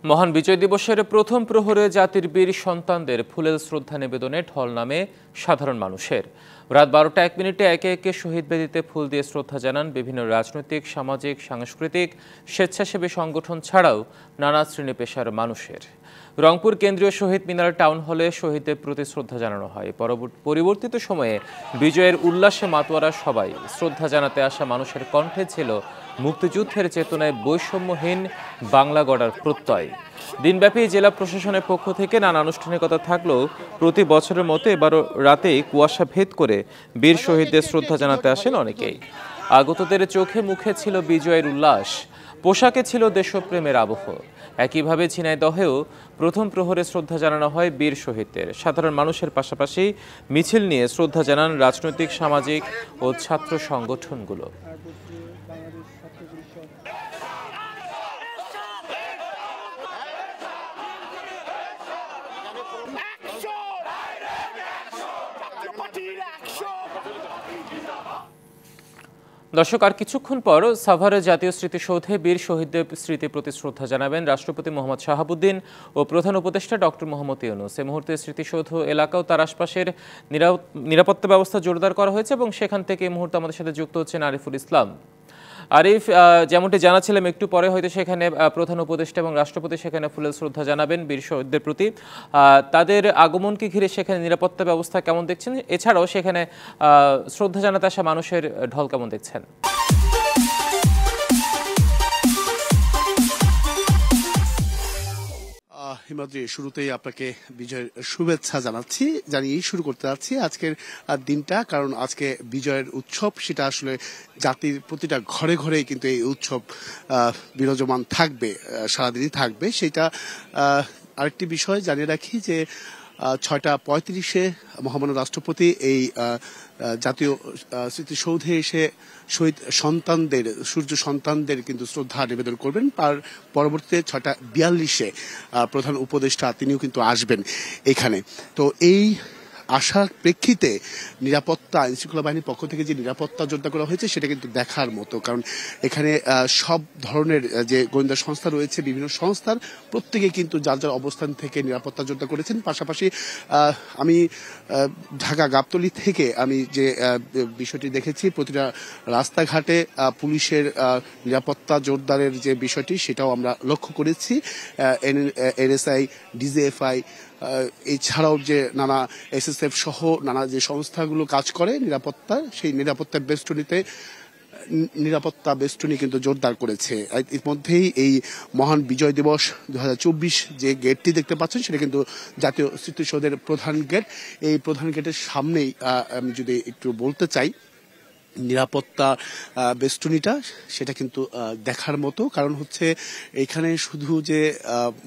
মহান বিজয় দিবসের প্রথম প্রহরে জাতির বীর সন্তানদের ফুলেল শ্রদ্ধা নিবেদনে ঢল নামে সাধারণ মানুষের। রাত 12:01 একে একে শহীদ বেদিতে ফুল দিয়ে শ্রদ্ধা জানান বিভিন্ন রাজনৈতিক, সামাজিক, সাংস্কৃতিক, স্বেচ্ছাসেবী সংগঠন ছাড়াও নানা শ্রেণী পেশার মানুষের। রংপুর কেন্দ্রীয় শহীদ মিনার টাউন হলে শহীদদের প্রতি শ্রদ্ধা জানানো হয়। পরিবর্তিত সময়ে বিজয়ের উল্লাসে মাতোয়ারা সবাই। শ্রদ্ধা জানাতে আসা মানুষের কণ্ঠে ছিল মুক্তিযুদ্ধের চেতনায় বৈষম্যহীন বাংলা গড়ার প্রত্যয়। দিনব্যাপী জেলা প্রশাসনের পক্ষ থেকে নানা আনুষ্ঠানিকতা থাকলেও প্রতি বছরের মতো এবারও রাতেই কুয়াশা ভেদ করে বীর শহীদদের শ্রদ্ধা জানাতে আসেন অনেকেই। আগতদের চোখে মুখে ছিল বিজয়ের উল্লাস, পোশাকে ছিল দেশপ্রেমের আবহ। একইভাবে ঝিনাইদহেও প্রথম প্রহরে শ্রদ্ধা জানানো হয় বীর শহীদদের। সাধারণ মানুষের পাশাপাশি মিছিল নিয়ে শ্রদ্ধা জানান রাজনৈতিক, সামাজিক ও ছাত্র সংগঠনগুলো। দর্শক, আর কিছুক্ষণ পর সাভারের জাতীয় স্মৃতিসৌধে বীর শহীদদের স্মৃতির প্রতি শ্রদ্ধা জানাবেন রাষ্ট্রপতি মোহাম্মদ শাহাবুদ্দিন ও প্রধান উপদেষ্টা ডক্টর মোহাম্মদ ইউনূস। এই মুহূর্তে স্মৃতিসৌধ এলাকা ও তার আশপাশের নিরাপত্তা ব্যবস্থা জোরদার করা হয়েছে এবং সেখান থেকে এই মুহূর্তে আমাদের সাথে যুক্ত হচ্ছেন আরিফুল ইসলাম। আরিফ, যেমনটি জানাচ্ছিলাম একটু পরে হয়তো সেখানে প্রধান উপদেষ্টা এবং রাষ্ট্রপতি সেখানে ফুলেল শ্রদ্ধা জানাবেন বীর শহীদদের প্রতি। তাদের আগমনকে ঘিরে সেখানে নিরাপত্তা ব্যবস্থা কেমন দেখছেন? এছাড়াও সেখানে শ্রদ্ধা জানাতে আসা মানুষের ঢল কেমন দেখছেন? হিমাদ্রি, শুরুতেই আপনাকে বিজয়ের শুভেচ্ছা জানিয়েই শুরু করতে যাচ্ছি আজকের দিনটা। কারণ আজকে বিজয়ের উৎসব, সেটা আসলে জাতির প্রতিটা ঘরে ঘরেই কিন্তু এই উৎসব বিরাজমান থাকবে, সারাদিনই থাকবে। সেটা আরেকটি বিষয় জানিয়ে রাখি যে 6:35 মহামান্য রাষ্ট্রপতি এই জাতীয় স্মৃতিসৌধে এসে শহীদ সন্তানদের, সূর্য সন্তানদের কিন্তু শ্রদ্ধা নিবেদন করবেন। আর পরবর্তীতে 6:42 প্রধান উপদেষ্টা তিনিও কিন্তু আসবেন এখানে। তো এই আসার প্রেক্ষিতে নিরাপত্তা, আইনশৃঙ্খলা বাহিনীর পক্ষ থেকে যে নিরাপত্তা জোরদার করা হয়েছে সেটা কিন্তু দেখার মতো। কারণ এখানে সব ধরনের যে গোয়েন্দা সংস্থা রয়েছে, বিভিন্ন সংস্থার প্রত্যেকে কিন্তু যার যার অবস্থান থেকে নিরাপত্তা জোরদার করেছেন। পাশাপাশি আমি ঢাকা গাবতলী থেকে আমি যে বিষয়টি দেখেছি, প্রতিটা রাস্তাঘাটে পুলিশের নিরাপত্তা জোরদারের যে বিষয়টি সেটাও আমরা লক্ষ্য করেছি। এনএসআই, ডিজিএফআই এছাড়াও যে নানা এসএসএফ সহ নানা যে সংস্থাগুলো কাজ করে নিরাপত্তা, সেই নিরাপত্তা বেষ্টনী কিন্তু জোরদার করেছে। ইতিমধ্যেই এই মহান বিজয় দিবস 2024 যে গেটটি দেখতে পাচ্ছেন সেটা কিন্তু জাতীয় স্মৃতিসৌধের প্রধান গেট। এই প্রধান গেটের সামনেই আমি যদি একটু বলতে চাই, নিরাপত্তা বেষ্টনীটা সেটা কিন্তু দেখার মতো। কারণ হচ্ছে এখানে শুধু যে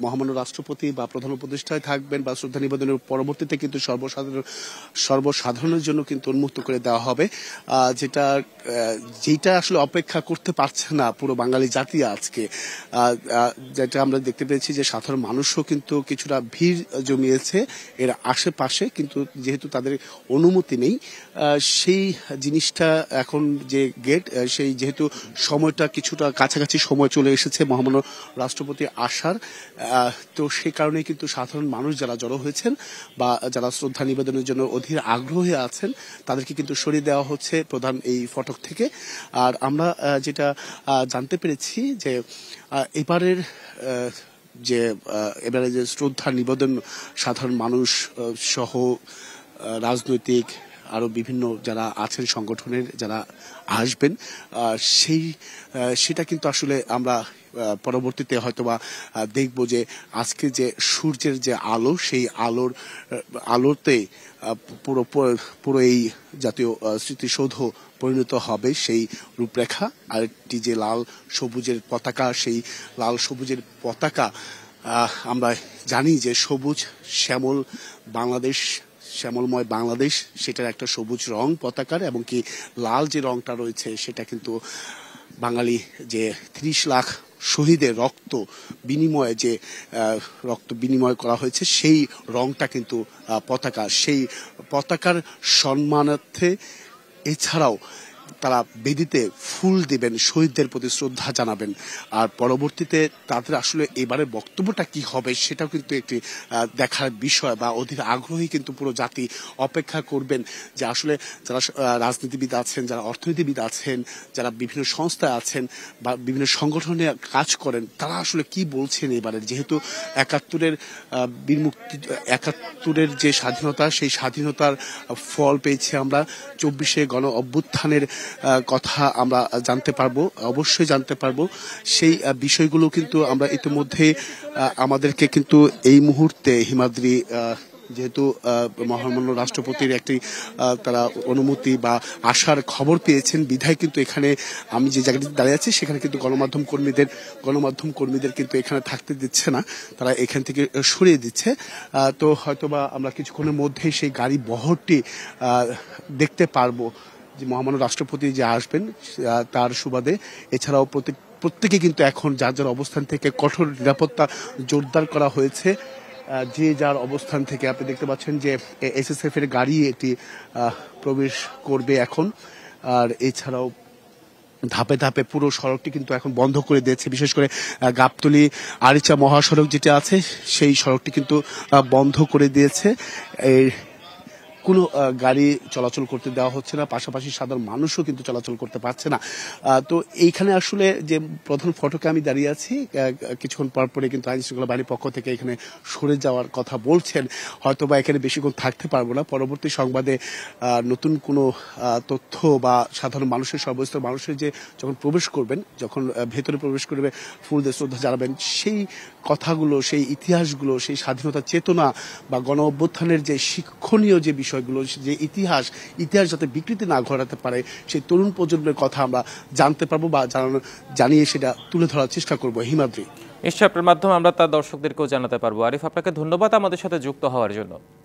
মহামান্য রাষ্ট্রপতি বা প্রধান উপদেষ্টায় থাকবেন বা শ্রদ্ধা নিবেদনের পরবর্তীতে কিন্তু সর্বসাধারণের জন্য কিন্তু উন্মুক্ত করে দেওয়া হবে, যেটা আসলে অপেক্ষা করতে পারছে না পুরো বাঙালি জাতি আজকে। যেটা আমরা দেখতে পেয়েছি যে সাধারণ মানুষও কিন্তু কিছুটা ভিড় জমিয়েছে এর আশেপাশে, কিন্তু যেহেতু তাদের অনুমতি নেই সেই জিনিসটা এখন যে গেট, সেই যেহেতু সময়টা কিছুটা কাছাকাছি সময় চলে এসেছে মহামান্য রাষ্ট্রপতি আসার, তো সেই কারণে কিন্তু সাধারণ মানুষ যারা জড়ো হয়েছেন বা যারা শ্রদ্ধা নিবেদনের জন্য অধীর আগ্রহী আছেন তাদেরকে কিন্তু সরিয়ে দেওয়া হচ্ছে প্রধান এই ফটক থেকে। আর আমরা যেটা জানতে পেরেছি যে এবারে যে শ্রদ্ধা নিবেদন সাধারণ মানুষ সহ রাজনৈতিক আরো বিভিন্ন যারা আছেন সংগঠনের যারা আসবেন, সেটা কিন্তু আসলে আমরা পরবর্তীতে হয়তোবা দেখব যে আজকে যে সূর্যের যে আলো, সেই আলোতে পুরো এই জাতীয় স্মৃতিসৌধ পরিণত হবে সেই রূপরেখা। আরেকটি যে লাল সবুজের পতাকা, সেই লাল সবুজের পতাকা আমরা জানি যে সবুজ শ্যামল বাংলাদেশ, শ্যামলময় বাংলাদেশ, সেটার একটা সবুজ রং পতাকার, এবং কি লাল যে রংটা রয়েছে সেটা কিন্তু বাঙালি যে 30 লাখ শহীদের রক্ত বিনিময় করা হয়েছে সেই রংটা কিন্তু পতাকা, সেই পতাকার সম্মানার্থে এছাড়াও তারা বেদিতে ফুল দিবেন, শহীদদের প্রতি শ্রদ্ধা জানাবেন। আর পরবর্তীতে তাদের আসলে এবারে বক্তব্যটা কি হবে সেটাও কিন্তু একটি দেখার বিষয়, বা অধীর আগ্রহী কিন্তু পুরো জাতি অপেক্ষা করবেন যে আসলে যারা রাজনীতিবিদ আছেন, যারা অর্থনীতিবিদ আছেন, যারা বিভিন্ন সংস্থায় আছেন বা বিভিন্ন সংগঠনে কাজ করেন, তারা আসলে কি বলছেন এবারে। যেহেতু একাত্তরের যে স্বাধীনতা, সেই স্বাধীনতার ফল পেয়েছি আমরা, 24শে গণ অভ্যুত্থানের কথা আমরা জানতে পারবো, অবশ্যই জানতে পারবো। সেই বিষয়গুলো কিন্তু আমরা ইতিমধ্যে আমাদেরকে কিন্তু এই মুহূর্তে হিমাদ্রি, যেহেতু মহামান্য রাষ্ট্রপতির একটি তারা অনুমতি বা আসার খবর পেয়েছেন বিধায় কিন্তু এখানে আমি যে জায়গাটিতে দাঁড়িয়ে আছি সেখানে কিন্তু গণমাধ্যম কর্মীদের কিন্তু এখানে থাকতে দিচ্ছে না, তারা এখান থেকে সরিয়ে দিচ্ছে। তো হয়তোবা আমরা কিছুক্ষণের মধ্যেই সেই গাড়ি বহরটি দেখতে পারবো যে মহামান্য রাষ্ট্রপতি যে আসবেন তার সুবাদে। এছাড়াও প্রত্যেকে কিন্তু এখন যার যার অবস্থান থেকে কঠোর নিরাপত্তা জোরদার করা হয়েছে। যে যার অবস্থান থেকে আপনি দেখতে পাচ্ছেন যে এসএসএফ এর গাড়ি একটি প্রবেশ করবে এখন। আর এছাড়াও ধাপে ধাপে পুরো সড়কটি কিন্তু এখন বন্ধ করে দিয়েছে, বিশেষ করে গাবতলী আরিচা মহাসড়ক যেটা আছে সেই সড়কটি কিন্তু বন্ধ করে দিয়েছে। এই কোনো গাড়ি চলাচল করতে দেওয়া হচ্ছে না, পাশাপাশি সাধারণ মানুষও কিন্তু চলাচল করতে পারছে না। তো এইখানে আসলে যে প্রধান ফটকে আমি দাঁড়িয়ে আছি, কিছুক্ষণ পর পরে কিন্তু আইন শৃঙ্খলা বাহিনীর পক্ষ থেকে এখানে সরে যাওয়ার কথা বলছেন। হয়তোবা এখানে বেশিক্ষণ থাকতে পারবো না, পরবর্তী সংবাদে নতুন কোনো তথ্য বা সাধারণ মানুষের, সর্বস্তর মানুষের যে যখন প্রবেশ করবেন, যখন ভেতরে প্রবেশ করবে ফুল দিয়ে শ্রদ্ধা জানাবেন, সেই কথাগুলো, সেই ইতিহাসগুলো, সেই স্বাধীনতা চেতনা বা গণ অভ্যুত্থানের যে শিক্ষণীয় যে বিষয়গুলো, যে ইতিহাস যাতে বিকৃতি না ঘটাতে পারে সেই তরুণ প্রজন্মের কথা আমরা জানতে পারবো বা জানিয়ে সেটা তুলে ধরার চেষ্টা করবো। হিমাদ্রি, নিশ্চয় আপনার মাধ্যমে আমরা তার দর্শকদেরকেও জানাতে পারবো। আরিফ, আপনাকে ধন্যবাদ আমাদের সাথে যুক্ত হওয়ার জন্য।